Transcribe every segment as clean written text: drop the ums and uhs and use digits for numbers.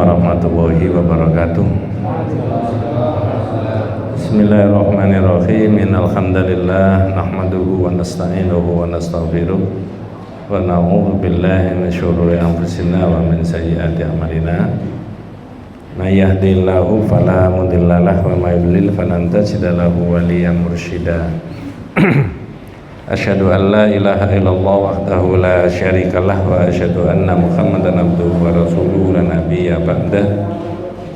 warahmatullahi wabarakatuh. Bismillahirrahmanirrahim. Innalhamdalillah nahmaduhu wa nasta'inuhu wa nastaghfiruh wa na'udzu billahi min syururi anfusina wa min sayyiati a'malina. May yahdihillahu fala mudhillalah wa may yudlil falan tajida lahu waliyyan mursyida. Asyhadu an la ilaha illallah wahdahu la syarikalah wa asyhadu anna Muhammadan abduhu wa rasuluhu la nabiyya ba'dah.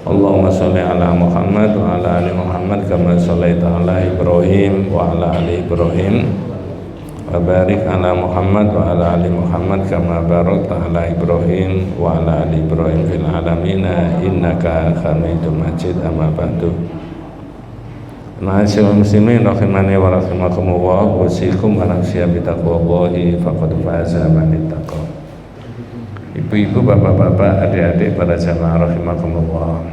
Allahumma sholli ala Muhammad wa ala ali Muhammad kama shallaita ala Ibrahim wa ala ali Ibrahim wa barik ala Muhammad wa ala ali Muhammad kama barakta ala Ibrahim wa ala ali Ibrahim fil alamin innaka Hamidum Majid. Amma ba'du. Ma'asyiral muslimin rahimani wa rahimakumullah, usikum wa nafsiya bitaqwallahi faqad faza man ittaqa. Ibu-ibu, bapak-bapak, adik-adik, para jamaah rahimakumullah.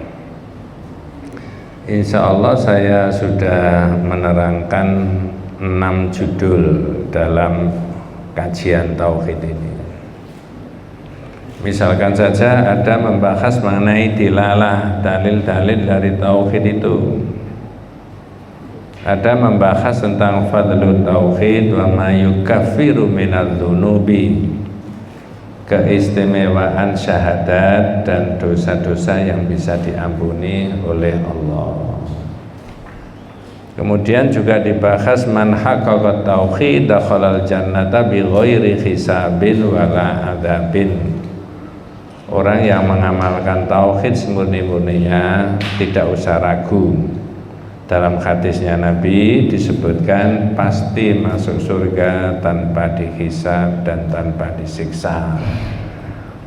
Insyaallah saya sudah menerangkan 6 judul dalam kajian tauhid ini. Misalkan saja ada membahas mengenai dilalah, dalil-dalil dari tauhid itu. Ada membahas tentang fadlul tauhid wa ma yukaffiru minadz-dzunubi, keistimewaan syahadat dan dosa-dosa yang bisa diampuni oleh Allah. Kemudian juga dibahas man haqqaqa tauhid dakhalal jannata bi ghairi hisabin wala adzabin. Orang yang mengamalkan tauhid semurni-murninya tidak usah ragu. Dalam hadisnya Nabi disebutkan pasti masuk surga tanpa dihisab dan tanpa disiksa.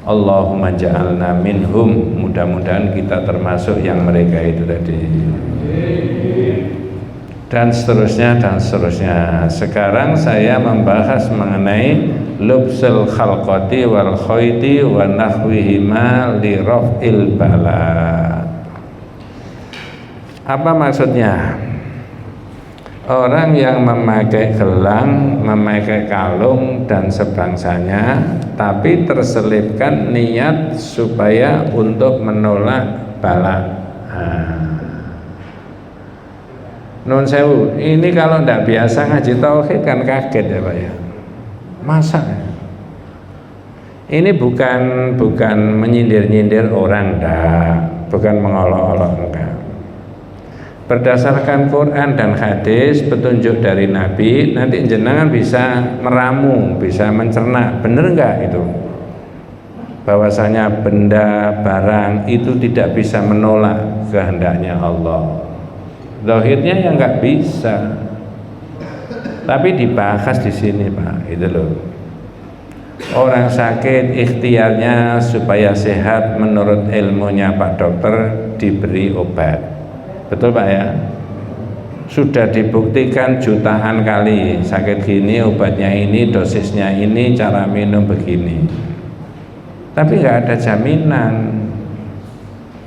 Allahumma ja'alna minhum, mudah-mudahan kita termasuk yang mereka itu tadi. Dan seterusnya dan seterusnya. Sekarang saya membahas mengenai lubsul khalqati wal khayti wa nahwihima li raf'il bala. Apa maksudnya? Orang yang memakai gelang, memakai kalung dan sebangsanya, tapi terselipkan niat supaya untuk menolak bala. Nun sewu, ini kalau tidak biasa ngaji tauhid kan kaget ya Pak ya. Masa? Ini bukan menyindir-nyindir orang, enggak, bukan mengolok-olok, enggak. Berdasarkan Quran dan hadis, petunjuk dari Nabi, nanti jenengan bisa meramu, bisa mencerna, bener enggak itu? Bahwasanya benda, barang itu tidak bisa menolak kehendaknya Allah. Zahirnya ya enggak bisa. Tapi dibahas di sini Pak, itu loh. Orang sakit ikhtiarnya supaya sehat menurut ilmunya Pak dokter diberi obat. Betul Pak ya? Sudah dibuktikan jutaan kali sakit gini obatnya ini, dosisnya ini, cara minum begini. Tapi nggak ada jaminan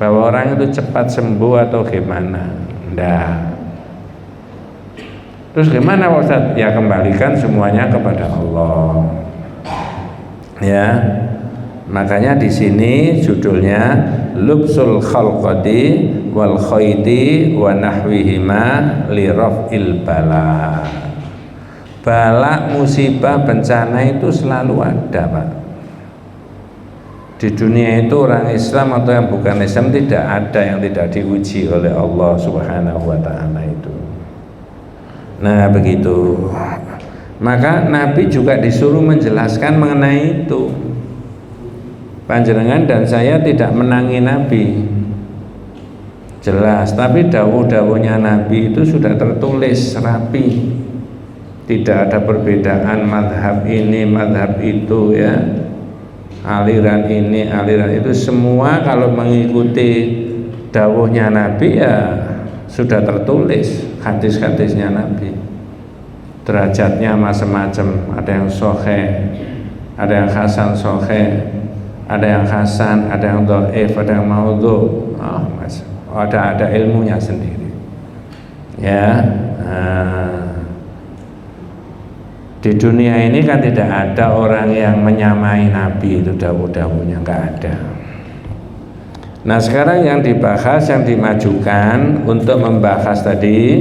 bahwa orang itu cepat sembuh atau gimana. Nggak. Terus gimana Ustaz? Ya kembalikan semuanya kepada Allah. Ya. Makanya di sini judulnya lubsul khalqati wal khayti wa nahwihima li raf'il bala. Bala, musibah, bencana itu selalu ada Pak. Di dunia itu orang Islam atau yang bukan Islam tidak ada yang tidak diuji oleh Allah Subhanahu wa taala itu. Nah, begitu. Maka Nabi juga disuruh menjelaskan mengenai itu. Panjenengan dan saya tidak menangi Nabi, jelas, tapi dawuh-dawuhnya Nabi itu sudah tertulis rapi, tidak ada perbedaan madhab ini, madhab itu ya, aliran ini, aliran itu, semua kalau mengikuti dawuhnya Nabi ya sudah tertulis hadis-hadisnya Nabi. Derajatnya macam-macam, ada yang sahih, ada yang hasan sahih, ada yang hasan, ada yang dhaif, ada yang maudhu. Ada ilmunya sendiri. Ya. Di dunia ini kan tidak ada orang yang menyamai Nabi itu dawuh-dawuhnya, enggak ada. Nah sekarang yang dibahas, yang dimajukan untuk membahas tadi,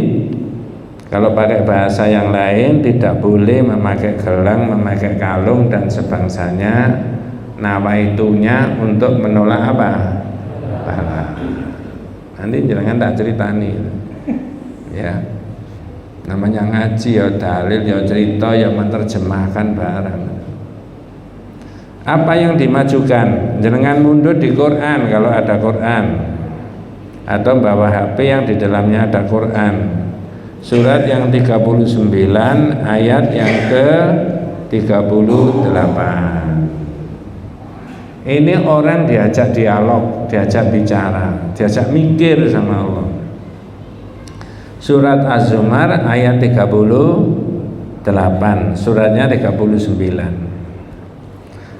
kalau pakai bahasa yang lain tidak boleh memakai gelang, memakai kalung dan sebangsanya. Nawaitunya untuk menolak apa? Bala. Nanti jangan tak ceritani ya, namanya ngaji ya dalil ya cerita ya menerjemahkan barang. Apa yang dimajukan? Jenengan mundur di Quran kalau ada Quran, atau bawa HP yang di dalamnya ada Quran. Surat yang 39 ayat yang ke 38. Ini orang diajak dialog, diajak bicara, diajak mikir sama Allah. Surat Az-Zumar ayat 38, suratnya 39.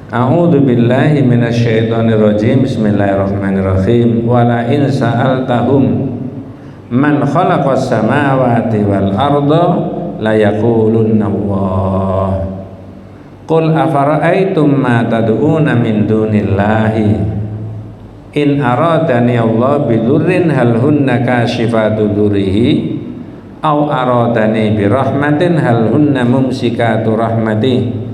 A'udzu billahi minasyaitonir rajim. Bismillahirrahmanirrahim. Wala in sa'altahum man khalaqas samawati wal arda la yaqulunna Allah. Qul afara'aitum ma tad'una min dunillahi in aradani Allah bidurrin hal hunna kashifatu durrihi aw aradani birahmatin hal hunna mumsikatu rahmatih.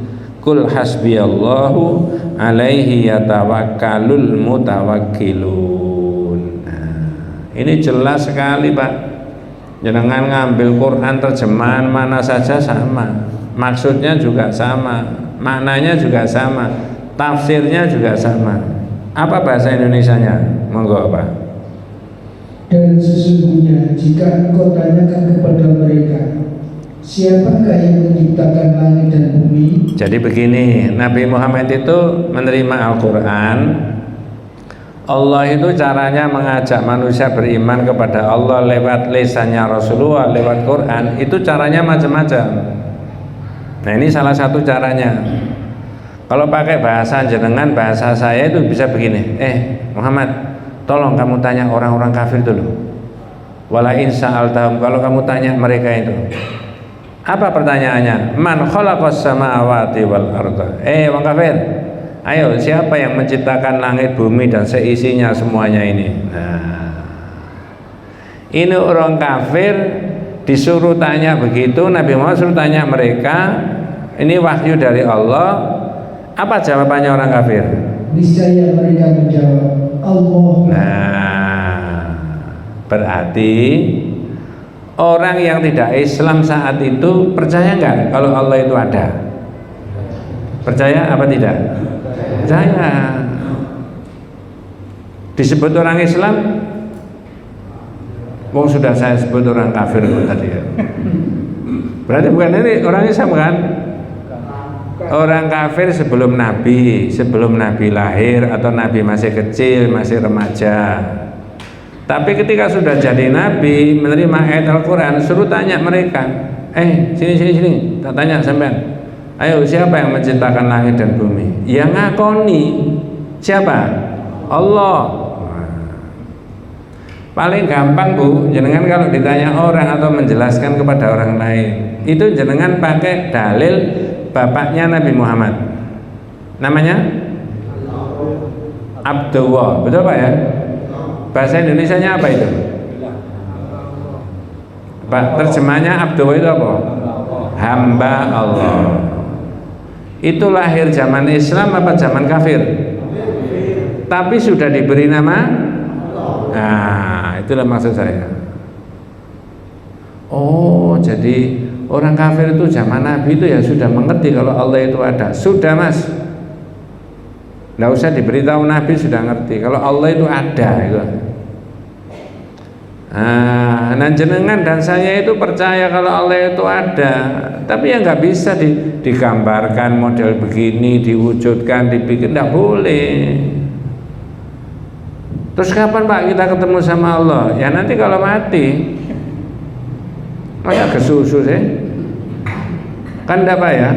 Qul hasbiyallahu alaihi yatawakkalul mutawakkilun. Ini jelas sekali Pak. Jangan ngambil Quran terjemahan mana saja sama, maksudnya juga sama, maknanya juga sama, tafsirnya juga sama. Apa bahasa Indonesianya? Monggo Pak. Dan sesungguhnya jika engkau tanyakan kepada mereka, siapakah yang menciptakan langit dan bumi? Jadi begini, Nabi Muhammad itu menerima Al-Quran. Allah itu caranya mengajak manusia beriman kepada Allah lewat lisannya Rasulullah, lewat Quran. Itu caranya macam-macam. Nah ini salah satu caranya. Kalau pakai bahasa jenengan, bahasa saya itu bisa begini. Muhammad, tolong kamu tanya orang-orang kafir dulu. Wala in sa'altahum, kalau kamu tanya mereka itu, apa pertanyaannya? Man khalaqas samawati wal arda. Orang kafir, ayo siapa yang menciptakan langit bumi dan seisinya semuanya ini? Nah, ini orang kafir disuruh tanya begitu. Nabi Muhammad suruh tanya mereka. Ini wahyu dari Allah. Apa jawabannya orang kafir? Niscaya mereka menjawab Allah. Nah, berarti orang yang tidak Islam saat itu percaya nggak kalau Allah itu ada? Percaya apa tidak? Percaya. Disebut orang Islam, sudah saya sebut orang kafir tadi ya. Berarti bukan ini orang Islam kan? Orang kafir sebelum Nabi lahir atau Nabi masih kecil, masih remaja. Tapi ketika sudah jadi Nabi, menerima ayat Al-Quran, suruh tanya mereka, sini, tak tanya sampean. Ayo siapa yang menciptakan langit dan bumi? Yang ngakoni siapa? Allah. Paling gampang Bu, jenengan kalau ditanya orang atau menjelaskan kepada orang lain, itu jenengan pakai dalil bapaknya Nabi Muhammad, namanya Abdullah, betul Pak ya? Bahasa Indonesianya apa itu? Pak, terjemahnya Abdullah itu apa? Hamba Allah. Itu lahir zaman Islam apa zaman kafir? Tapi sudah diberi nama? Nah, itulah maksud saya. Oh, jadi orang kafir itu zaman Nabi itu ya sudah mengerti kalau Allah itu ada. Sudah Mas, nggak usah diberitahu, Nabi sudah ngerti kalau Allah itu ada itu. Nah jenengan dan saya itu percaya kalau Allah itu ada, tapi ya nggak bisa digambarkan model begini, diwujudkan, dibikin, nggak boleh. Terus kapan Pak kita ketemu sama Allah? Ya nanti kalau mati. Masa kesusu sih? Kan enggak Pak ya?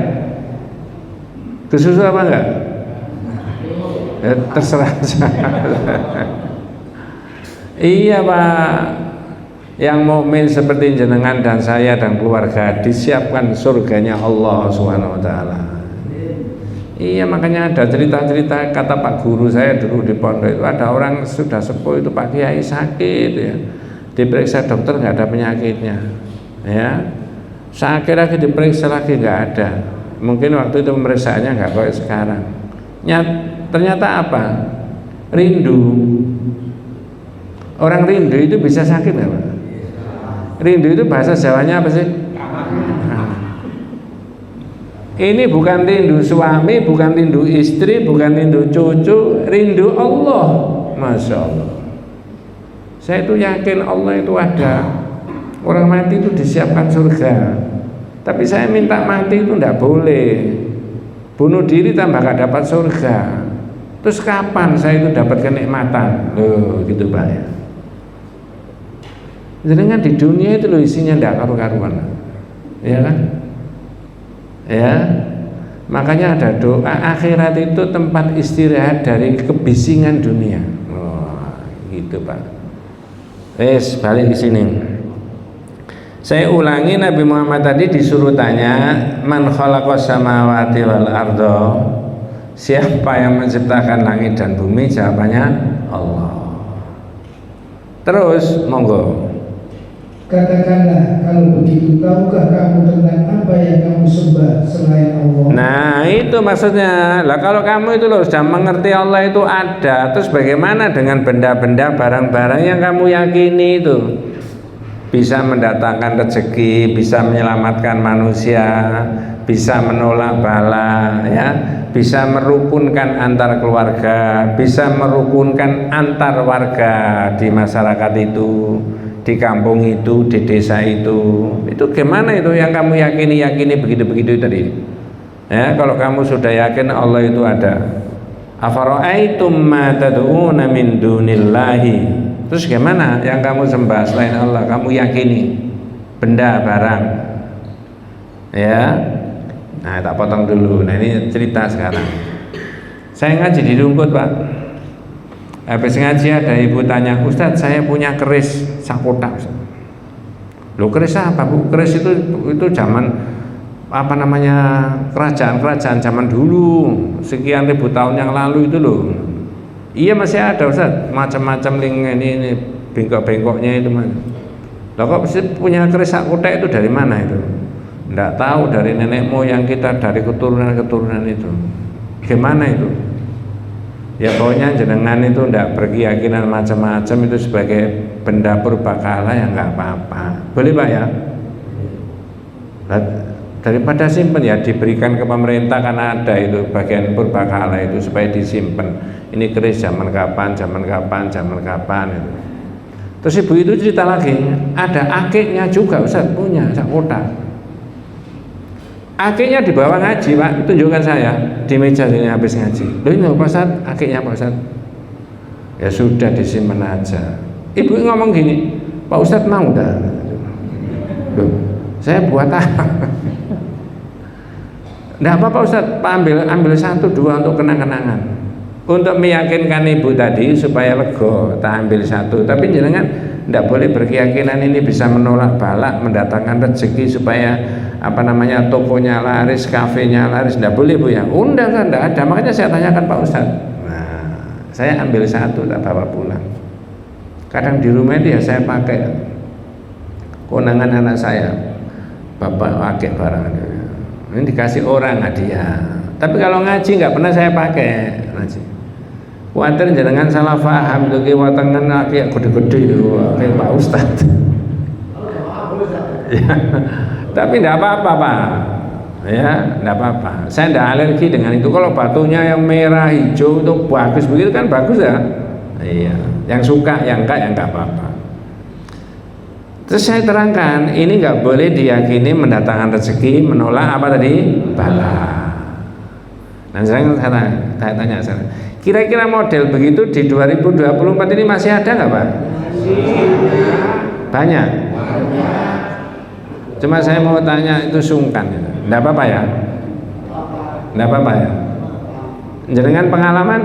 Kesusu apa enggak? Ya, terserah. Iya Pak. Yang mukmin seperti jenengan dan saya dan keluarga disiapkan surganya Allah Subhanahu wa taala. Iya, makanya ada cerita-cerita, kata Pak Guru saya dulu di pondok itu, ada orang sudah sepuh itu, Pak Kiai sakit ya, diperiksa dokter nggak ada penyakitnya ya, sakit lagi diperiksa lagi nggak ada, mungkin waktu itu pemeriksaannya nggak kayak sekarang. Ternyata apa? Rindu. Orang rindu itu bisa sakit nggak Pak? Rindu itu bahasa Jawanya apa sih? Ini bukan rindu suami, bukan rindu istri, bukan rindu cucu, rindu Allah. Masya Allah. Saya itu yakin Allah itu ada. Orang mati itu disiapkan surga. Tapi saya minta mati itu tidak boleh. Bunuh diri tambah gak dapat surga. Terus kapan saya itu dapat kenikmatan? Loh, gitu Pak ya. Jadi kan di dunia itu loh isinya tidak karu-karuan. Ya kan? Ya, makanya ada doa akhirat itu tempat istirahat dari kebisingan dunia. Oh, gitu Pak. Balik ke sini. Saya ulangi, Nabi Muhammad tadi disuruh tanya, man khalaqas samawati wal ardo, siapa yang menciptakan langit dan bumi? Jawabannya Allah. Terus monggo. Katakanlah, kalau begitu tahukah kamu tentang apa yang kamu sembah selain Allah? Nah itu maksudnya. Lah kalau kamu itu loh sudah mengerti Allah itu ada, terus bagaimana dengan benda-benda, barang-barang yang kamu yakini itu bisa mendatangkan rezeki, bisa menyelamatkan manusia, bisa menolak bala, ya, bisa merukunkan antar keluarga, bisa merukunkan antar warga di masyarakat itu, di kampung itu, di desa itu gimana itu yang kamu yakini begitu-begitu tadi ya. Kalau kamu sudah yakin Allah itu ada, afara'aitum ma tad'una min dunillahi, terus gimana yang kamu sembah selain Allah, kamu yakini benda barang ya. Nah tak potong dulu. Nah ini cerita sekarang. Saya ngaji di Rungkut Pak. Habis ngaji ada ibu tanya, Ustadz saya punya keris sakotak. Loh keris apa Bu? Keris itu zaman apa namanya, kerajaan zaman dulu sekian ribu tahun yang lalu itu loh. Iya masih ada Ustadz, macam-macam ini bengkok-bengkoknya itu mas. Loh kok punya keris sakotak itu dari mana itu? Nggak tahu, dari nenek moyang kita, dari keturunan itu. Gimana itu? Ya pokoknya jenengan itu tidak berkeyakinan macam-macam, itu sebagai benda purbakala ya nggak apa-apa, boleh Pak ya. Daripada simpen ya diberikan ke pemerintah, karena ada itu bagian purbakala itu supaya disimpan. Ini keris zaman kapan itu. Terus ibu itu cerita lagi, ada akiknya juga Ustaz punya sak kotak. Akiknya dibawa ngaji Pak, tunjukkan saya di meja ini habis ngaji. Loh ini Pak Ustaz, akiknya Pak Ustaz. Ya sudah disimpan aja. Ibu ngomong gini, Pak Ustaz mau dah. Loh, saya buat apa? Nggak apa-apa Ustaz, Pak ambil 1-2 untuk kenang-kenangan. Untuk meyakinkan ibu tadi supaya lega, tak ambil 1. Tapi jangan tidak boleh berkeyakinan ini bisa menolak balak, mendatangkan rezeki supaya apa namanya tokonya laris, kafenya laris, tidak boleh Bu ya. Undang kan tidak ada, makanya saya tanyakan Pak Ustadz. Nah, saya ambil 1 tak bawa pulang. Kadang di rumah itu ya saya pakai konangan anak saya, bapak pakai barang ini dikasih orang hadiah. Tapi kalau ngaji nggak pernah saya pakai ngaji. Khawatir jangan salah paham tuh watangan kayak gede-gede kayak Pak Ustadz. Ya. Tapi tidak apa-apa Pak ya, tidak apa-apa, saya tidak alergi dengan itu. Kalau batunya yang merah hijau itu bagus begitu kan bagus ya, iya. Yang suka, yang enggak ya enggak apa-apa. Terus saya terangkan ini nggak boleh diyakini mendatangkan rezeki, menolak apa tadi? Bala. Dan saya tanya kira-kira model begitu di 2024 ini masih ada nggak Pak? Banyak. Cuma saya mau tanya itu sungkan, enggak apa-apa ya? Enggak apa-apa ya? Jenengan pengalaman?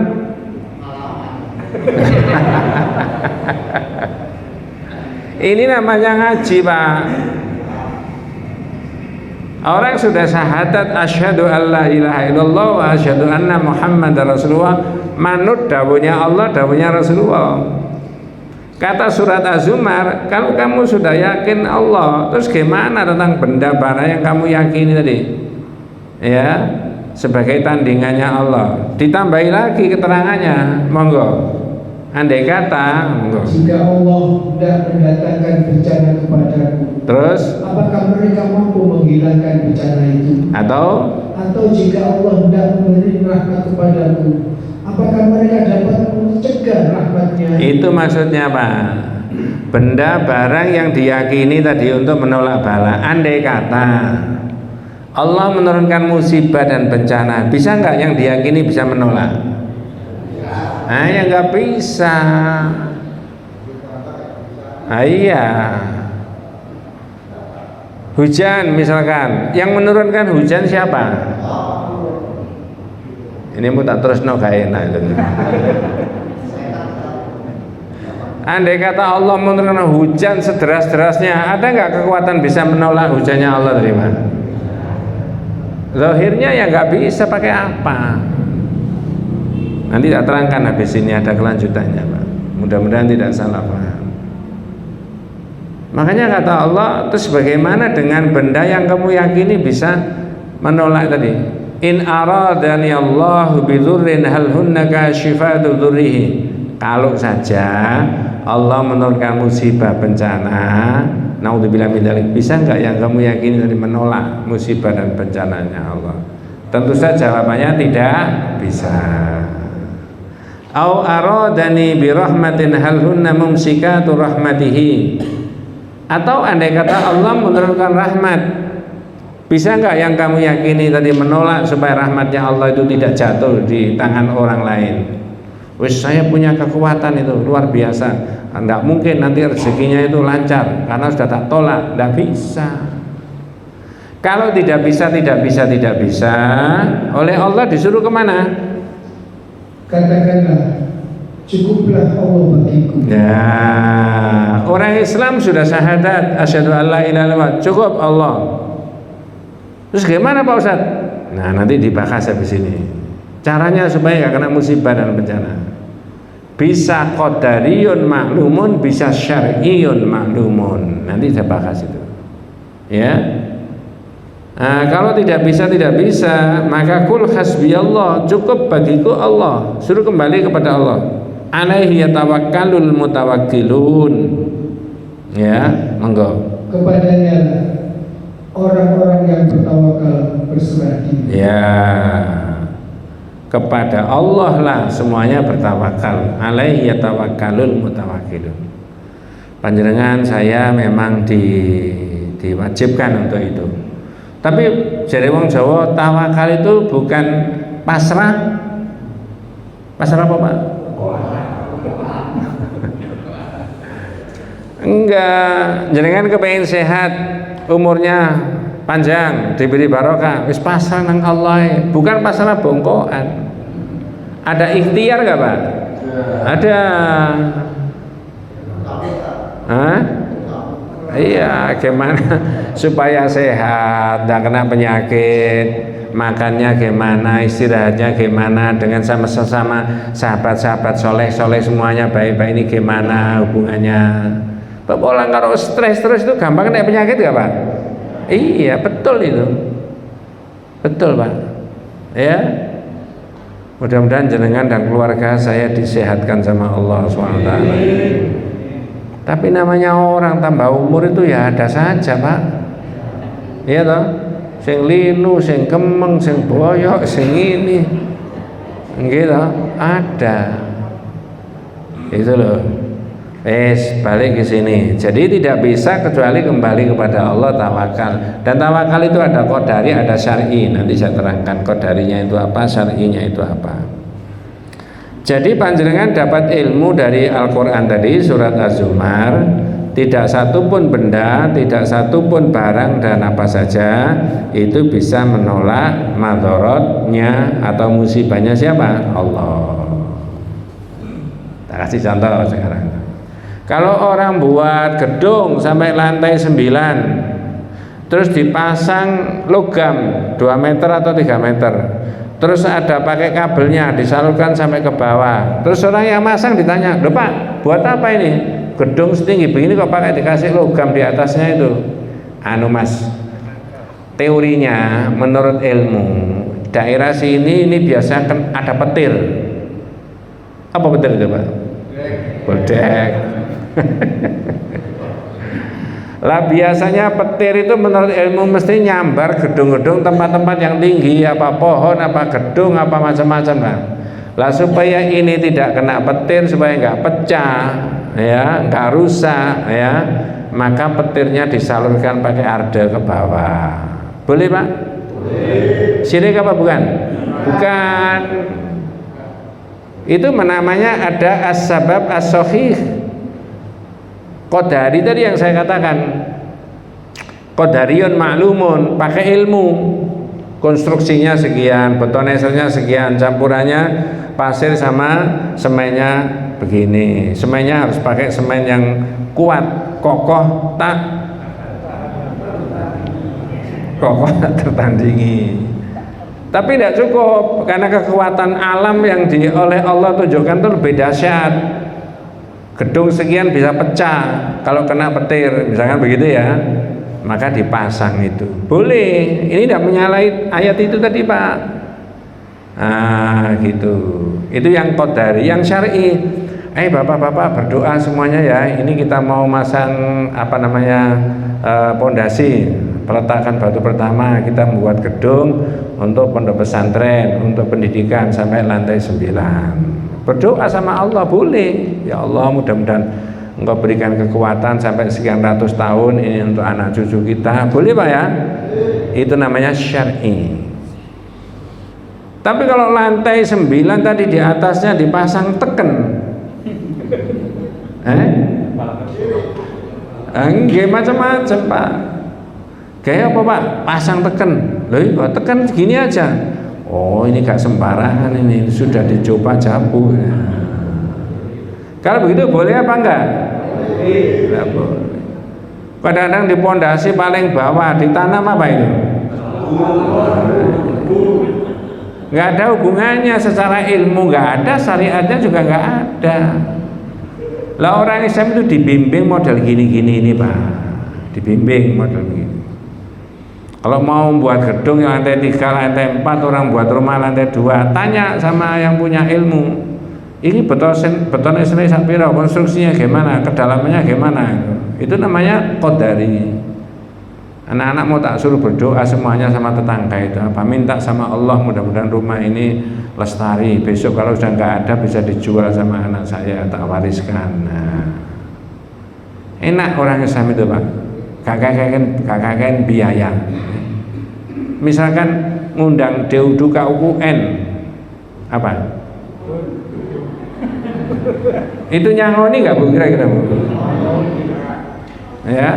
Ini namanya ngaji Pak. Orang sudah syahadat asyhadu alla ilaha illallah wa asyhadu anna muhammadar rasulullah, manut dawuhnya Allah, dawuhnya Rasulullah. Kata surat Az-Zumar, kalau kamu sudah yakin Allah, terus gimana tentang benda barang yang kamu yakini tadi? Ya, sebagai tandingannya Allah. Ditambahi lagi keterangannya, monggo. Andai kata, monggo. Jika Allah tidak mendatangkan bencana kepadaku, terus apakah mereka mampu menghilangkan bencana itu? Atau jika Allah tidak memberi rahmat kepadaku, apakah mereka dapat mencegah rahmatnya? Itu maksudnya Pak. Benda barang yang diyakini tadi untuk menolak bala. Andai kata Allah menurunkan musibah dan bencana, bisa nggak yang diyakini bisa menolak? Nah, ya nggak bisa. Iya. Hujan misalkan, yang menurunkan hujan siapa? Ini mau tak terus gak enak itu. Andai kata Allah menurunkan hujan sederas-derasnya, ada nggak kekuatan bisa menolak hujannya Allah terima? Zahirnya ya nggak bisa, pakai apa? Nanti tak terangkan habis ini, ada kelanjutannya Pak. Mudah-mudahan tidak salah paham. Makanya kata Allah, terus bagaimana dengan benda yang kamu yakini bisa menolak tadi? In aradani Allahu bidurrin hal hunna kashifatu dzurrihi. Kalau saja Allah menurunkan musibah bencana, naudzubillah min dzalik, bisa enggak yang kamu yakini tadi menolak musibah dan bencananya Allah? Tentu saja jawabannya tidak bisa. Au aradani bi rahmatin hal hunna mumsikatu rahmatihi. Atau andai kata Allah menurunkan rahmat, bisa enggak yang kamu yakini tadi menolak supaya rahmatnya Allah itu tidak jatuh di tangan orang lain? Wis saya punya kekuatan itu luar biasa, enggak mungkin nanti rezekinya itu lancar karena sudah tak tolak, enggak bisa. Kalau tidak bisa, oleh Allah disuruh kemana? Katakanlah, cukuplah Allah bagiku. Ya, orang Islam sudah syahadat asyhadu alla ilaha illallah, cukup Allah. Terus gimana Pak Ustadz? Nah, nanti dibahas habis ini. Caranya supaya nggak kena musibah dan bencana. Bisa qadariyun maklumun, bisa syar'iyun maklumun. Nanti saya bahas itu. Ya. Nah, kalau tidak bisa, maka kul hasbiyallah, cukup bagiku Allah. Suruh kembali kepada Allah. Alaihi yatawakkalul mutawakkilun. Ya, monggo. Kepadanya orang-orang yang bertawakal berserah diri. Ya, kepada Allah lah semuanya bertawakal. Alaihi yatawakkalul mutawakkilun. Panjenengan saya memang diwajibkan untuk itu. Tapi jare wong Jawa tawakal itu bukan pasrah. Pasrah apa Pak? Enggak, jenengan kepengen sehat, umurnya panjang, diberi barokah, wis pasrah nang Allah, bukan pasrah bongkoan. Ada ikhtiar enggak Pak? Ada. Hah? Iya, gimana supaya sehat, tidak kena penyakit, makannya gimana, istirahatnya gimana, dengan sama-sama sahabat-sahabat soleh semuanya baik-baik, ini gimana hubungannya? Orang kalau stres itu gampang kena penyakit gak Pak? Iya, betul itu, betul Pak. Ya, mudah-mudahan jenengan dan keluarga saya disehatkan sama Allah SWT. Tapi namanya orang tambah umur itu ya ada saja Pak. Iya toh, sing linu, sing kemeng, sing boyok, sing ini, gitu ada. Itu loh. Balik ke sini. Jadi tidak bisa kecuali kembali kepada Allah, tawakal. Dan tawakal itu ada qadari, ada syar'i. Nanti saya terangkan qadarinya itu apa, syar'inya itu apa. Jadi panjenengan dapat ilmu dari Al-Quran tadi, surat Az-Zumar, tidak satupun benda, tidak satupun barang dan apa saja itu bisa menolak madorotnya atau musibahnya siapa? Allah. Kita kasih contoh sekarang. Kalau orang buat gedung sampai lantai 9, terus dipasang logam 2 meter atau 3 meter, terus ada pakai kabelnya disalurkan sampai ke bawah, terus orang yang masang ditanya, "Loh Pak, buat apa ini? Gedung setinggi begini kok pakai dikasih logam di atasnya itu?" Anu Mas, teorinya menurut ilmu daerah sini ini biasa kan ada petir. Apa petir itu Pak? Bodek. Lah biasanya petir itu menurut ilmu mesti nyambar gedung-gedung, tempat-tempat yang tinggi, apa pohon, apa gedung, apa macam-macam lah. Lah supaya ini tidak kena petir, supaya nggak pecah, ya, nggak rusak, ya, maka petirnya disalurkan pakai arde ke bawah. Boleh Pak? Boleh. Syirik apa bukan? Bukan. Itu namanya ada as-sabab as-sahih. Qadari tadi yang saya katakan, qadariyun ma'lumun, pakai ilmu, konstruksinya sekian, betonesernya sekian, campurannya pasir sama semennya begini, semennya harus pakai semen yang kuat, kokoh, tak tertandingi. Tapi tidak cukup, karena kekuatan alam yang oleh Allah tunjukkan itu lebih dahsyat. Gedung sekian bisa pecah kalau kena petir, misalkan begitu ya, maka dipasang itu. Boleh, ini tidak menyalahi ayat itu tadi Pak. Gitu. Itu yang qadari, yang syar'i. Bapak-bapak berdoa semuanya ya. Ini kita mau masang pondasi, peletakan batu pertama, kita membuat gedung untuk pondok pesantren, untuk pendidikan sampai lantai 9. Berdoa sama Allah boleh. Ya Allah, mudah-mudahan Engkau berikan kekuatan sampai sekian ratus tahun ini untuk anak cucu kita. Boleh Pak ya? Itu namanya syar'i. Tapi kalau lantai 9 tadi di atasnya dipasang teken, enggak macam-macam Pak. Kayak apa Pak? Pasang teken. Loh kok teken gini aja. Oh ini gak sembarangan, ini sudah dicoba jabu. Kalau begitu boleh apa enggak? Tidak boleh. Kadang-kadang di pondasi paling bawah ditanam apa itu? Nggak ada hubungannya secara ilmu, nggak ada, syariatnya juga nggak ada. Lah orang Islam itu dibimbing model gini-gini ini Pak, dibimbing model gini. Kalau mau buat gedung yang lantai 3, lantai 4, orang buat rumah lantai 2, tanya sama yang punya ilmu. Ini betonnya sini sapiro, konstruksinya gimana, kedalamannya gimana? Itu namanya qadari. Anak-anak mau tak suruh berdoa semuanya sama tetangga itu apa? Minta sama Allah mudah-mudahan rumah ini lestari. Besok kalau sudah nggak ada bisa dijual sama anak saya, tak wariskan. Nah, enak orang Islam itu Pak. Kakak biaya. Misalkan ngundang Deudu KUN apa? Itu nyangoni nggak Bu kira-kira Bu? Ya.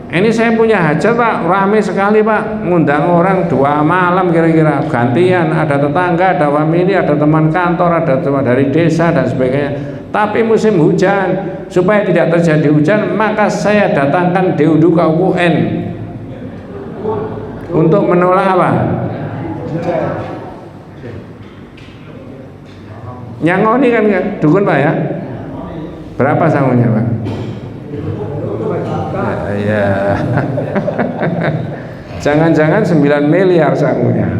Ini saya punya hajat Pak, rame sekali Pak, ngundang orang 2 malam kira-kira, gantian, ada tetangga, ada famili, ada teman kantor, ada teman dari desa dan sebagainya. Tapi musim hujan, supaya tidak terjadi hujan, maka saya datangkan Deudu KUN untuk menolak apa? Nyangoni kan dukun Pak ya? Berapa sangunya Pak? Ya. Jangan-jangan 9 miliar sangunya.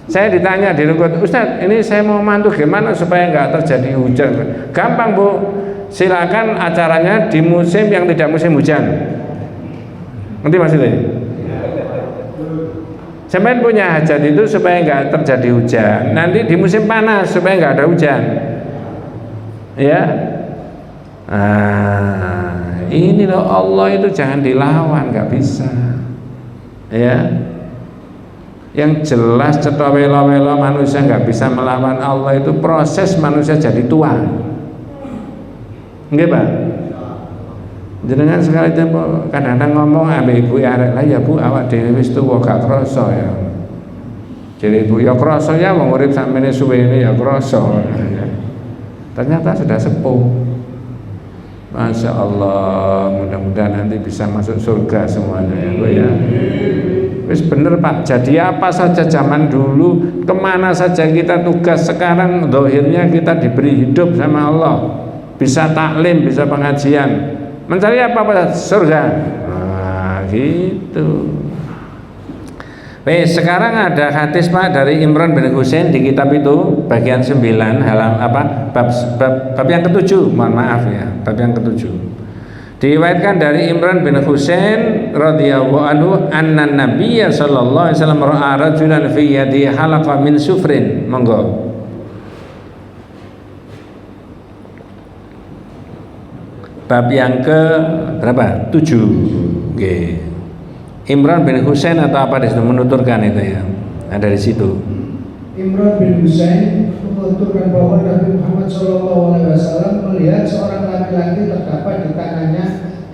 Saya ditanya di Rungkut, Ustadz ini saya mau mantu gimana supaya nggak terjadi hujan? Gampang Bu, silakan acaranya di musim yang tidak musim hujan. Nanti maksudnya sampai punya hajat itu supaya nggak terjadi hujan. Nanti di musim panas supaya nggak ada hujan. Ya. Ini loh Allah itu jangan dilawan, nggak bisa. Ya. Yang jelas cetha welo-welo manusia nggak bisa melawan Allah itu proses manusia jadi tua. Nggih Pak. Jenengan sekali tempo kadang-kadang ngomong ambek ibu arek lah ya Bu awak dhewe wis tuwa gak krasa ya. Jadi ibu ya krasa ya wong urip sampeyan suwene ya krasa. Ternyata sudah sepuh. Masya Allah, mudah-mudahan nanti bisa masuk surga semuanya ya Bu ya. Wis bener Pak, jadi apa saja zaman dulu, kemana saja kita tugas, sekarang dohirnya kita diberi hidup sama Allah, bisa taklim, bisa pengajian, mencari apa Pak? Surga. Nah gitu. Wes sekarang ada hadis Pak dari Imran bin Husain di kitab itu bagian 9 bab yang ke-7, mohon maaf ya, bab yang ke-7. Diriwayatkan dari Imran bin Husain radhiyallahu anhu anna Nabiyya sallallahu alaihi wasallam ra'a rajulan fi yadihi halaqa min sufrin. Monggo. Bab yang ke berapa? 7. Nggih. Imran bin Husain atau apa di situ menuturkan itu ya. Ada di situ. Imran bin Husain menuturkan bahwa Nabi Muhammad SAW melihat seorang laki-laki terdapat di tangannya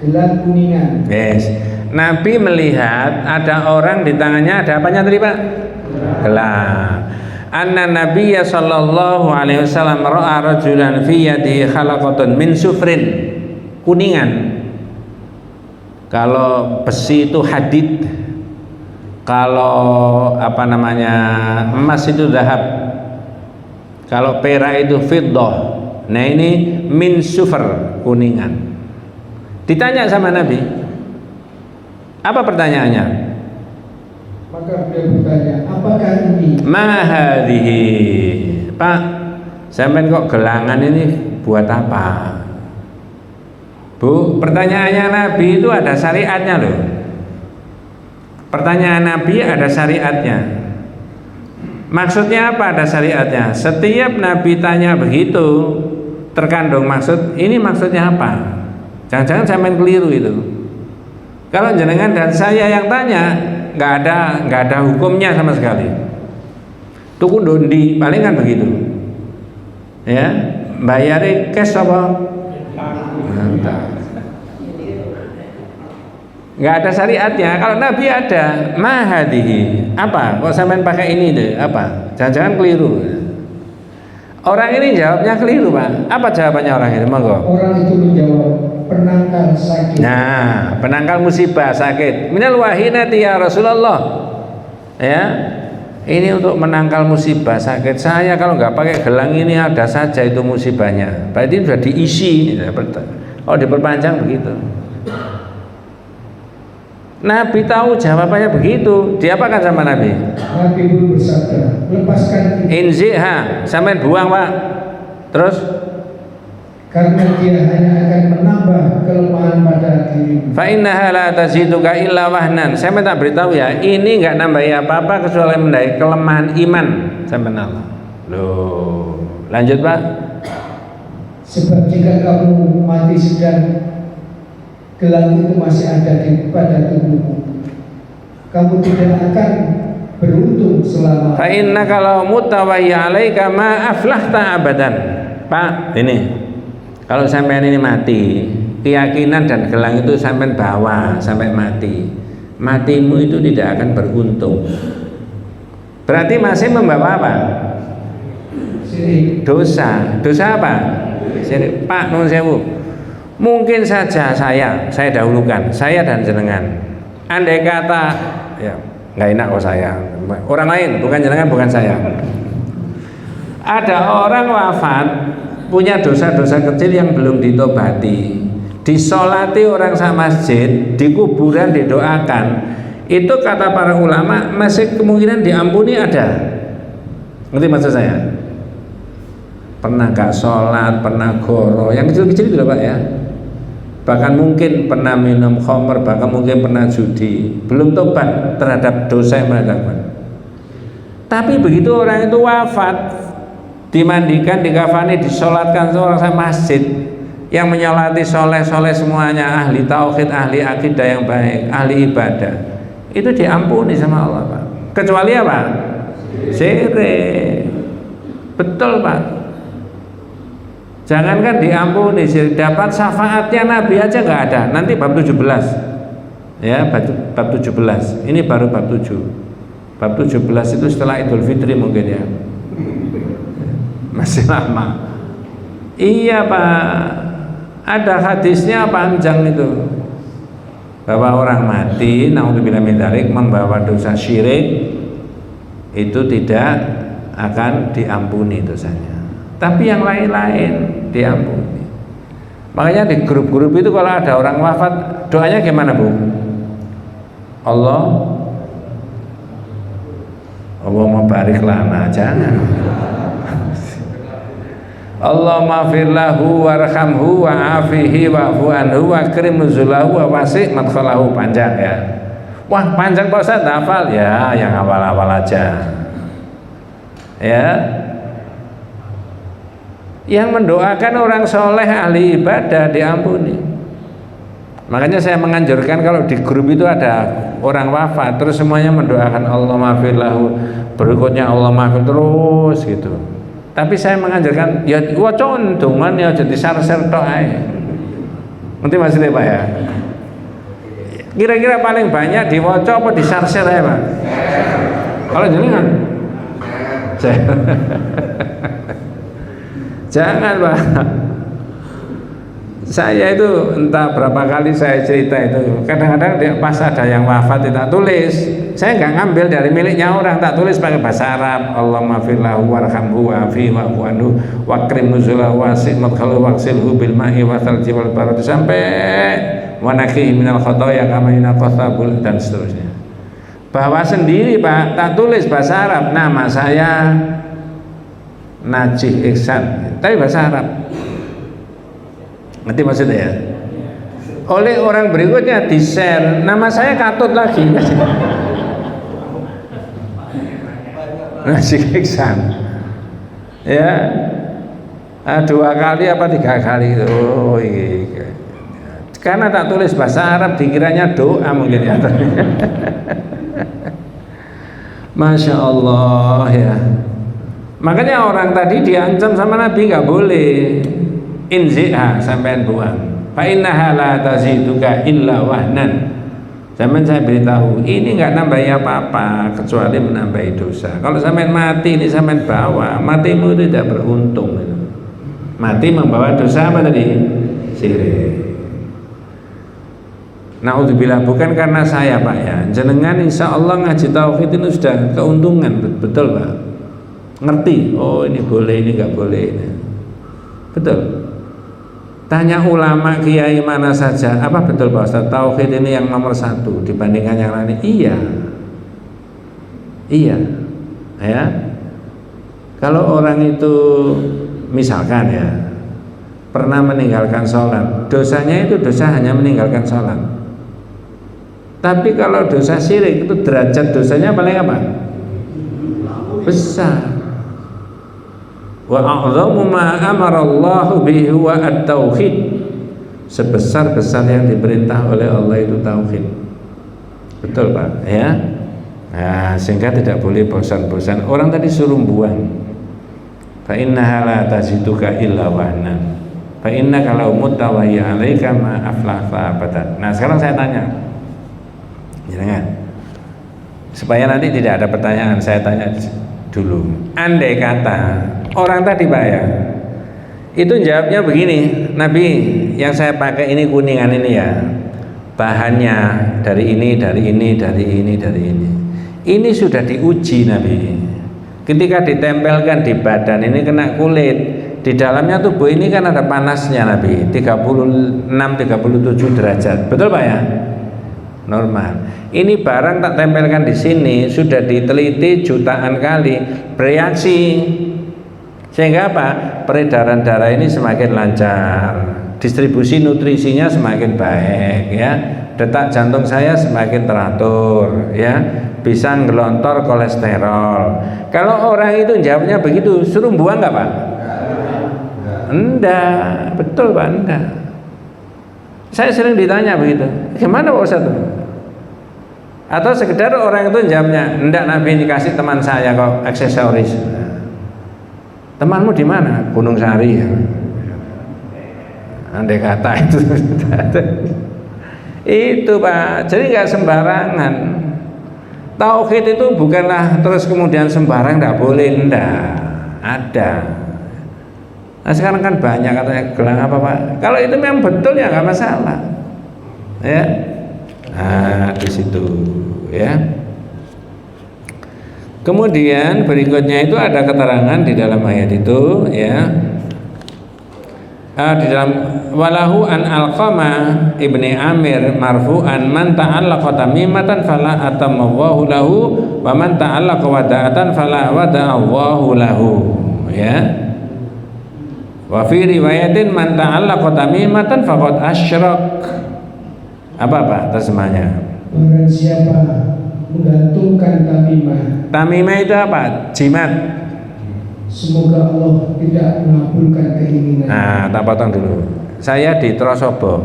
gelang kuningan. Yes. Nabi melihat ada orang di tangannya ada apanya tadi Pak? Gelang. Anna Nabiyya sallallahu alaihi wasallam ra'a rajulan fi yadihi khalaqatun min sufrin. Kuningan. Kalau besi itu hadid, kalau apa namanya emas itu zahab, kalau perak itu fiddah. Nah ini min sufr, kuningan. Ditanya sama Nabi, apa pertanyaannya? Maka beliau bertanya, apakah ini? Ma hadhihi, Pak, sampean kok gelangan ini buat apa? Bu, pertanyaannya Nabi itu ada syariatnya loh. Pertanyaan Nabi ada syariatnya. Maksudnya apa ada syariatnya? Setiap Nabi tanya begitu terkandung maksud, ini maksudnya apa? Jangan-jangan sampean keliru itu. Kalau jenengan dan saya yang tanya, nggak ada hukumnya sama sekali. Tuku dondi paling kan begitu. Ya, bayari cash apa? Nggak ada syariatnya. Kalau Nabi ada, mahadihi, apa? Kok sampean pakai ini deh? Apa? Jangan-jangan keliru. Orang ini jawabnya keliru Pak. Apa jawabannya orang itu? Monggo. Orang itu menjawab, penangkal sakit. Nah, penangkal musibah sakit. Minal wahinati ya Rasulullah. Ya, ini untuk menangkal musibah sakit. Saya kalau nggak pakai gelang ini ada saja itu musibahnya. Berarti sudah diisi. Oh diperpanjang begitu. Nabi tahu jawabannya begitu. Diapakan sama Nabi? Nabi pun bersabda, lepaskan inziha, sampai buang Pak. Terus? Karena dia hanya akan menambah kelemahan pada diri. Fa innaha la taziduka illa wahnan. Saya minta beritahu ya, ini nggak nambahi apa-apa kecuali menambah kelemahan iman. Sampai Allah. Loh, lanjut Pak. Sebab jika kamu mati sedang gelang itu masih ada pada tubuhmu, kamu tidak akan beruntung selama. Fa inna kalau mutawayyi alaika ma aflahta abadan. Pak, ini kalau sampean ini mati, keyakinan dan gelang itu sampean bawa sampai mati, matimu itu tidak akan beruntung. Berarti masih membawa apa? Sirik. Dosa. Dosa apa? Sirik. Pak, nuwun sewu. Mungkin saja saya dahulukan, saya dan jenengan. Andai kata, ya nggak enak kok saya, orang lain, bukan jenengan, bukan saya. Ada orang wafat punya dosa-dosa kecil yang belum ditobati, disolati orang sama masjid, di kuburan didoakan, itu kata para ulama masih kemungkinan diampuni ada. Ngerti maksud saya? Pernah gak sholat, pernah goro, yang kecil-kecil itu loh Pak ya. Bahkan mungkin pernah minum khamr, bahkan mungkin pernah judi, belum tobat terhadap dosa yang mereka lakukan. Tapi begitu orang itu wafat, dimandikan, dikafani, disolatkan seorang sama masjid, yang menyolati soleh-soleh semuanya, ahli tauhid, ahli akidah yang baik, ahli ibadah, itu diampuni sama Allah Pak. Kecuali apa? Sirik. Betul Pak. Jangankan diampuni, dapat syafaatnya Nabi aja nggak ada. Nanti bab 17 ya, bab 17 ini baru bab 7. Bab 17 itu setelah Idul Fitri mungkin ya, masih lama. Iya Pak, Ada hadisnya panjang itu, bahwa orang mati naudzubillah min dzalik membawa dosa syirik itu tidak akan diampuni dosanya, tapi yang lain-lain diampuni. Makanya di grup-grup itu kalau ada orang wafat, doanya gimana Bu? Allahumma barik lana, jangan. Allahumma fir lahu warhamhu wa'afihi wa'fu anhu wa akrim nuzulahu wa wasi' madkhalahu. Panjang ya. Wah, panjang Pak Ustaz, hafal ya, yang awal-awal aja. Ya. Yang mendoakan orang soleh ahli ibadah diampuni. Makanya saya menganjurkan kalau di grup itu ada orang wafat terus semuanya mendoakan Allahumma fir lahu, berikutnya Allahumma fir terus gitu. Tapi saya menganjurkan ya waca ndongan ya aja disar-ser tok ae. Ngerti maksudnya Pak ya? Kira-kira paling banyak diwaca apa disar-ser ae Pak? Kalau jenengan? Jangan Pak. Saya itu entah berapa kali saya cerita itu, kadang-kadang pas ada yang wafat tak tulis, saya nggak ngambil dari miliknya orang, tak tulis pakai bahasa Arab. Allahumma fir lahu warhamhu wa'afihi wa'fu anhu wakrim nuzulahu wasi' madkhalahu waksilhu bil ma'i wa thalji wal barad sampai wa naqihi minal khotoya kama yunaqqa tsabul dan seterusnya. Bahwa sendiri Pak, tak tulis bahasa Arab, nama saya Najih Ihsan, tapi bahasa Arab. Ngerti maksudnya ya? Oleh orang berikutnya di-share, nama saya Katut lagi. Najih Ihsan. Ya. 2 kali apa 3 kali itu. Oh iya. Karena tak tulis bahasa Arab dikiranya doa mungkin ya. Masya Allah ya. Makanya orang tadi diancam sama Nabi nggak boleh. Inzi'ha, sampean buang. Fa innaha la taziduka illa wahnan. Zaman saya beritahu, ini nggak nambahi apa-apa kecuali menambahi dosa. Kalau sampean mati ini sampean bawa, matimu itu tidak beruntung. Mati membawa dosa apa tadi? Syirik. Naudzubillah, bukan karena saya Pak ya. Jenengan insya Allah ngaji tauhid itu sudah keuntungan, betul Pak. Ngerti, oh ini boleh, ini nggak boleh. Ini. Betul. Tanya ulama kiai mana saja, apa betul Pak Ustaz tauhid ini yang nomor 1 dibandingkan yang lain? Iya. Iya. Ya. Kalau orang itu misalkan ya pernah meninggalkan sholat, dosanya itu dosa hanya meninggalkan sholat. Tapi kalau dosa syirik itu derajat dosanya paling apa? Besar. Wa a'dhamu ma amarallahu bihi wa at-tauhid. Sebesar-besar yang diperintah oleh Allah itu tauhid. Betul Pak ya? Nah, sehingga tidak boleh bosan-bosan. Orang tadi suruh buang. Fa innaha la taziduka illa wahnan. Fa innaka law mutta wa hiya 'alaika ma aflaha abadan. Nah, sekarang saya tanya. Jangan. Supaya nanti tidak ada pertanyaan, saya tanya dulu. Andai kata orang tadi Pak ya, itu jawabnya begini, Nabi yang saya pakai ini kuningan ini ya, bahannya dari ini, dari ini, dari ini, dari ini. Ini sudah diuji Nabi. Ketika ditempelkan di badan ini kena kulit, di dalamnya tubuh ini kan ada panasnya Nabi, 36-37 derajat, betul Pak ya? Normal. Ini barang tak tempelkan di sini sudah diteliti jutaan kali, bereaksi. Sehingga apa? Peredaran darah ini semakin lancar, distribusi nutrisinya semakin baik ya. Detak jantung saya semakin teratur ya, bisa ngelontor kolesterol. Kalau orang itu jawabnya begitu, suruh buang nggak Pak? Enggak, betul Pak, enggak. Saya sering ditanya begitu, gimana Pak Ustadz? Atau sekedar orang itu jawabnya, enggak Nabi ini kasih teman saya kok aksesoris. Temanmu di mana? Gunung Sari ya. Andai kata itu itu Pak, jadi nggak sembarangan. Tauhid itu bukanlah terus kemudian sembarang, nggak boleh, enggak. Ada Nah sekarang kan banyak katanya gelang apa Pak. Kalau itu memang betul ya nggak masalah. Ya. Nah di situ ya. Kemudian berikutnya itu ada keterangan di dalam ayat itu ya. Di dalam walahu an Alqamah ibni Amir marfu'an man ta'allaqa tamimatan fala atamallahu lahu wa man ta'allaqa wada'atan fala wada'allahu lahu ya. Wa fi riwayatin man ta'allaqa tamimatan faqad asyrak. Apa terjemahnya? Barang siapa menggantungkan tamimah. Tamimah itu apa? Jimat. Semoga Allah tidak mengabulkan keinginan. Nah, tak potong dulu. Saya di Trosobo.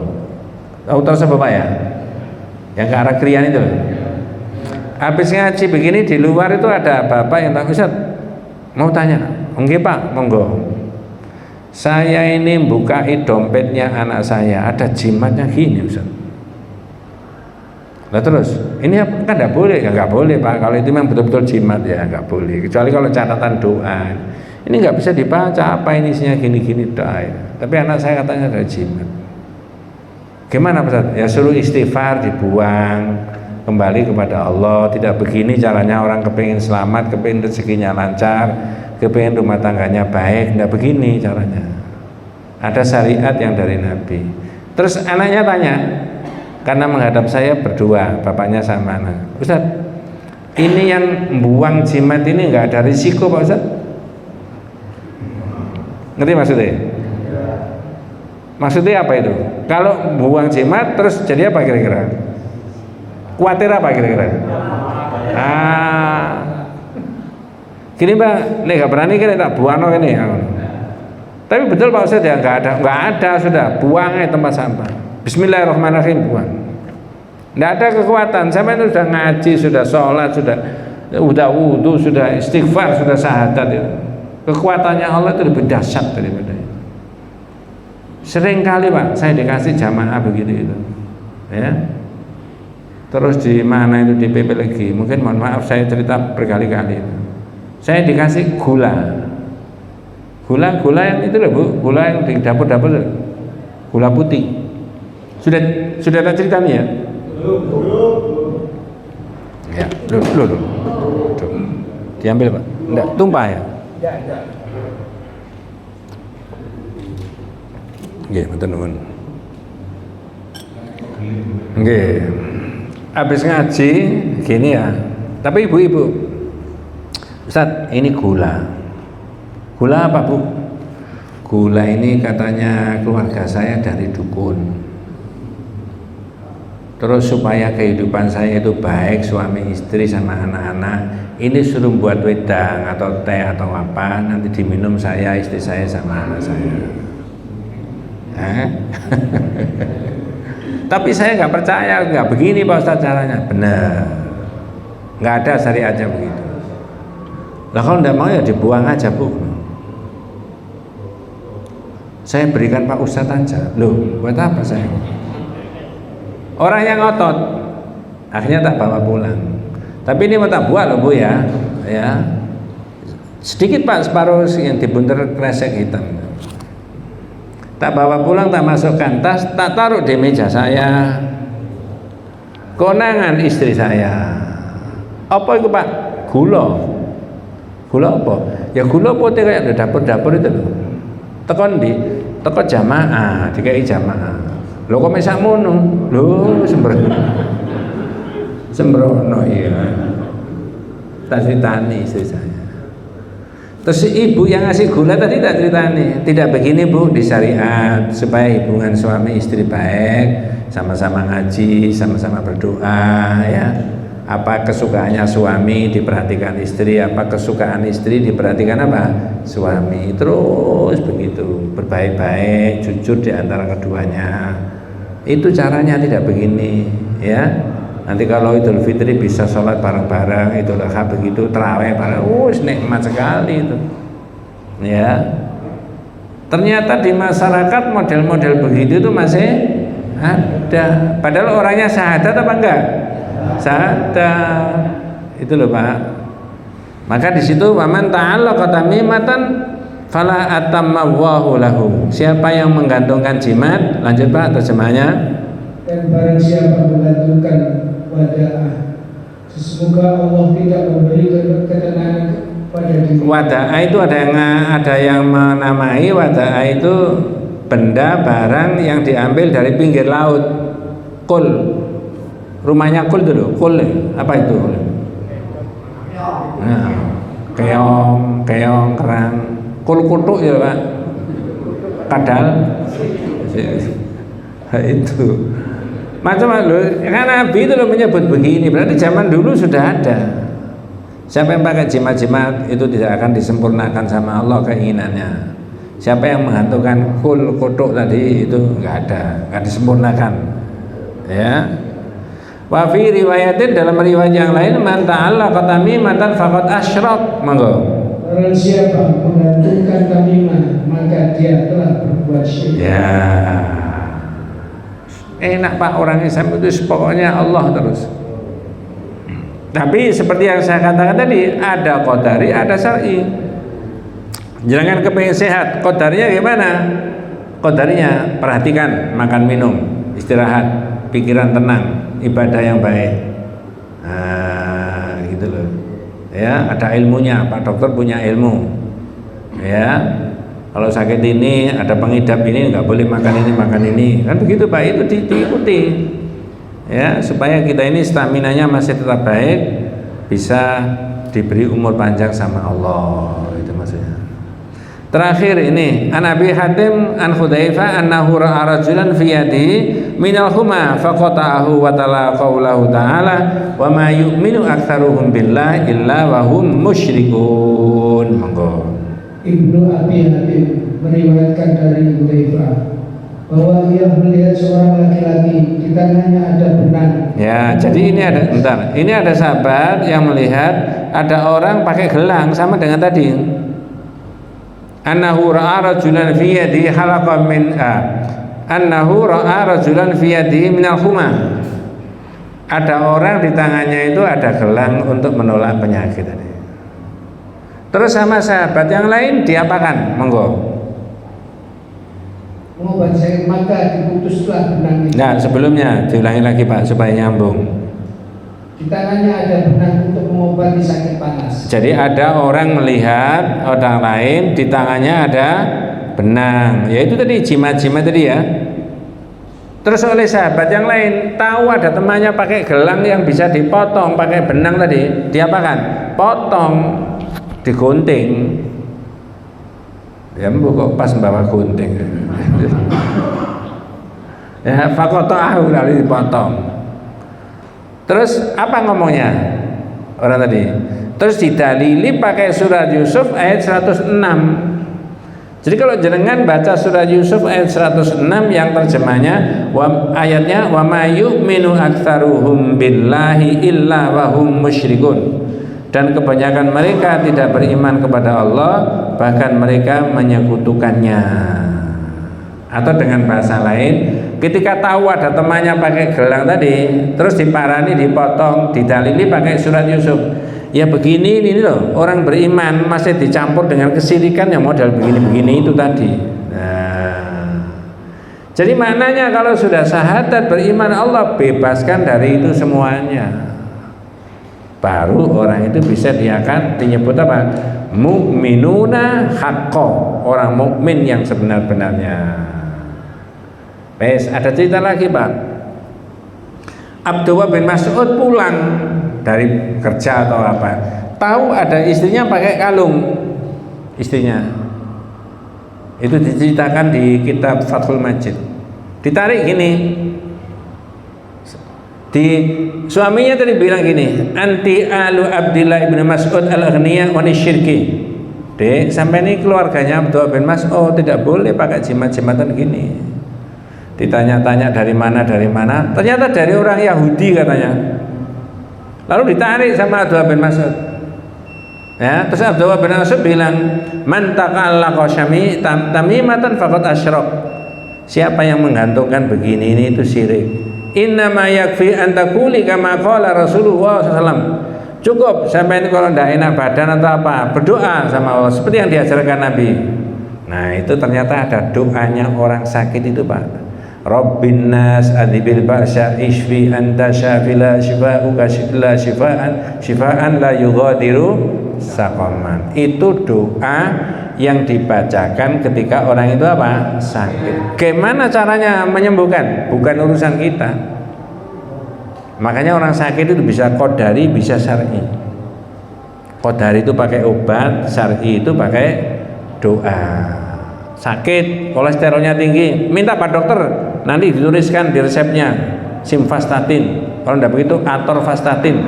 Tahu Trosobo Pak ya? Yang ke arah Krian itu. Habis ngaji begini di luar itu ada bapak yang tak Ustaz mau tanya. Nggih Pak, monggo. Saya ini bukai dompetnya anak saya, ada jimatnya gini Ustaz. Nah terus, ini kan nggak boleh, ya nggak boleh Pak. Kalau itu memang betul-betul jimat ya nggak boleh. Kecuali kalau catatan doa, ini nggak bisa dibaca apa ini isinya gini-gini doa. Ya. Tapi anak saya katanya ada jimat. Gimana Pak? Ya suruh istighfar, dibuang kembali kepada Allah. Tidak begini caranya orang kepingin selamat, kepingin rezekinya lancar, kepingin rumah tangganya baik. Nggak begini caranya. Ada syariat yang dari Nabi. Terus anaknya tanya. Karena menghadap saya berdua, bapaknya sama anak. Ustaz, ini yang buang jimat ini enggak ada risiko Pak Ustaz? Ngerti maksudnya? Maksudnya apa itu? Kalau buang jimat terus jadi apa kira-kira? Khawatir apa kira-kira? Gini Mbak, nih gak berani kan tak buang ini. Tapi betul Pak Ustaz ya enggak ada sudah, buang aja tempat sampah. Bismillahirrahmanirrahim buang. Tidak ada kekuatan. Saya itu sudah ngaji, sudah sholat, sudah wudu, sudah istighfar, sudah syahadat itu. Kekuatannya Allah itu lebih dahsyat daripada itu. Sering kali Pak, saya dikasih jamaah begitu itu, ya. Terus di mana itu di PP lagi? Mungkin mohon maaf saya cerita berkali-kali itu. Saya dikasih gula yang itu loh Bu, gula yang di dapur-dapur, gula putih. Sudah tak cerita nih ya? Ya, belum. Diambil Pak. Enggak, tumpah ya? Nggih, mboten nuwun. Nggih. Habis ngaji gini ya. Tapi ibu-ibu, Ustaz, ini gula. Gula apa, Bu? Gula ini katanya keluarga saya dari dukun. Terus supaya kehidupan saya itu baik, suami istri sama anak-anak, ini suruh buat wedang atau teh atau apa, nanti diminum saya, istri saya sama anak saya. Tapi saya nggak percaya, nggak begini Pak Ustaz caranya. Benar, nggak ada syariatnya begitu. Lah kalau nggak mau ya dibuang aja Bu. Saya berikan Pak Ustaz aja. Loh, buat apa saya? Orang yang ngotot, akhirnya tak bawa pulang. Tapi ini mau tak buat loh Bu ya. Sedikit Pak, separuh yang dibunter kresek hitam. Tak bawa pulang, tak masukkan tas, tak taruh di meja saya. Konangan istri saya. Apa itu Pak? Gula apa? Ya gula putih kayak di dapur-dapur itu loh. Teko jamaah, dikai jamaah. Lho kok mesak ngono? Lho sembrono ya. Tak ceritani istri saya. Terus ibu yang ngasih gula tadi tak ceritani. Tidak begini Bu di syariat, supaya hubungan suami istri baik, sama-sama ngaji, sama-sama berdoa ya. Apa kesukaannya suami diperhatikan istri, apa kesukaan istri diperhatikan apa? Suami. Terus begitu, berbaik-baik, jujur di antara keduanya. Itu caranya, tidak begini ya. Nanti kalau Idul Fitri bisa sholat bareng-bareng, Idul Adha begitu, terawih bareng, nikmat sekali itu ya. Ternyata di masyarakat model-model begitu itu masih ada, padahal orangnya syahadat apa enggak? Syahadat. Itu loh Pak. Maka di situ waman ta'allaqa tamimatan fala atammallahu lahu. Siapa yang menggantungkan jimat, lanjut Pak terjemahnya. Dan barang siapa menggantungkan wada'ah, semoga Allah tidak memberi ketenangan pada diri. Wada'ah itu ada yang menamai wada'ah itu benda barang yang diambil dari pinggir laut. Kul, rumahnya kul dulu, kul apa itu? Nah, keong, kerang, kul kutuk ya Pak, kadal, itu macam-macam. Kan Nabi itu loh menyebut begini, berarti zaman dulu sudah ada. Siapa yang pakai jimat-jimat itu tidak akan disempurnakan sama Allah keinginannya. Siapa yang menghantungkan kul kutuk tadi itu nggak disempurnakan, ya. Wa fi riwayatin, dalam riwayat yang lain, man ta'allaqa tamimatan faqad asyrak. Monggo. Barang siapa menggantungkan tamimah, maka dia telah berbuat syirik. Ya. Enak Pak, orang Islam itu pokoknya Allah terus. Tapi seperti yang saya katakan tadi, ada qadari, ada syar'i. Jangan kepengen sehat, qadarinya gimana? Qadarinya perhatikan, makan minum, istirahat, pikiran tenang, ibadah yang baik. Nah, gitu loh. Ya, ada ilmunya, Pak dokter punya ilmu. Ya. Kalau sakit ini, ada pengidap ini, nggak boleh makan ini, kan begitu Pak, itu diikuti. Ya, supaya kita ini staminanya masih tetap baik, bisa diberi umur panjang sama Allah, itu maksudnya. Terakhir ini, an Abi Hatim an Hudzaifah annahu ra'a rajulan fi yadihi minal huma faqata'ahu wa tala qaulahu ta'ala wa ma yu'minu aktsaruhum billahi illa wa hum musyrikun. Monggo. Ibnu Abi Hatim meriwayatkan dari Hudzaifah bahwa ia melihat seorang laki-laki di tangannya ada benang. Ya, jadi ini ada sahabat yang melihat ada orang pakai gelang sama dengan tadi. Annahu ra'a rajulan fi yadihi halaqan min annahu ra'a rajulan fi yadihi minal huma. Ada orang di tangannya itu ada gelang untuk menolak penyakit tadi. Terus sama sahabat yang lain diapakan? Monggo. Mengobat sakit maka diputuslah benang itu. Nah, sebelumnya diulangi lagi Pak supaya nyambung. Di tangannya ada benang untuk mengobati sakit panas. Jadi ada orang melihat orang lain di tangannya ada benang, yaitu tadi jimat-jimat tadi ya. Terus oleh sahabat yang lain tahu ada temannya pakai gelang yang bisa dipotong pakai benang tadi, diapakan? Potong, digunting. Ya kok pas bawa gunting. Ya faqata'ahu, lalu dipotong. Terus apa ngomongnya orang tadi? Terus didalili pakai surat Yusuf ayat 106. Jadi kalau jenengan baca surat Yusuf ayat 106 yang terjemahnya ayatnya wa ma yu'minu aktsaruhum billahi illa wa hum musyrikun. Dan kebanyakan mereka tidak beriman kepada Allah, bahkan mereka menyekutukannya. Atau dengan bahasa lain, ketika tahu ada temannya pakai gelang tadi, terus diparani, dipotong, didalili pakai surat Yusuf. Ya begini ini loh, orang beriman masih dicampur dengan kesirikan yang model begini-begini itu tadi. Nah, jadi maknanya kalau sudah syahadat beriman Allah, bebaskan dari itu semuanya. Baru orang itu bisa dinyebut apa? Mu'minuna haqqo, orang mukmin yang sebenar-benarnya. Wes, ada cerita lagi Pak. Abdullah bin Mas'ud pulang dari kerja atau apa, tahu ada istrinya pakai kalung. Istrinya itu diceritakan di kitab Fathul Majid. Ditarik gini, suaminya tadi bilang gini, anti alu Abdillah bin Mas'ud al-aghniya wa syirki. Dek, sampai ini keluarganya Abdullah bin Mas'ud tidak boleh pakai jimat-jimatan gini. Ditanya-tanya dari mana, ternyata dari orang Yahudi katanya. Lalu ditarik sama Abdullah bin Mas'ud. Ya, terus Abdullah bin Mas'ud bilang, man taqallaqa tamimatan faqad asyrak. Siapa yang menggantungkan begini ini itu syirik. Innama yakfi an taquli kama qala Rasulullah SAW. Cukup sampai ini kalau tidak enak badan atau apa, berdoa sama Allah seperti yang diajarkan Nabi. Nah itu ternyata ada doanya orang sakit itu Pak. Rabbin nas adhibil ba'sa ishfi anta syafila shifa'uka la shifa'an la yughadiru saqaman. Itu doa yang dibacakan ketika orang itu apa? Sakit. Gimana caranya menyembuhkan? Bukan urusan kita. Makanya orang sakit itu bisa qadari, bisa syar'i. Qadari itu pakai obat, syar'i itu pakai doa. Sakit, kolesterolnya tinggi, minta Pak dokter, nanti dituliskan di resepnya simvastatin. Kalau tidak begitu atorvastatin.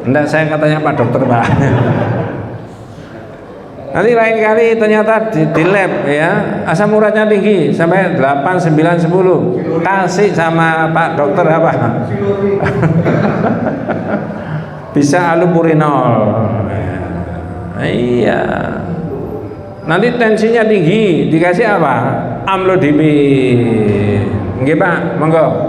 Enggak, saya katanya Pak dokter Pak. Nanti lain kali ternyata di lab ya asam uratnya tinggi sampai 8, 9, 10. Kasih sama Pak dokter apa? Bisa allopurinol. Iya. Nanti tensinya tinggi, dikasih apa? Amlodipin. Nggih Pak, monggo.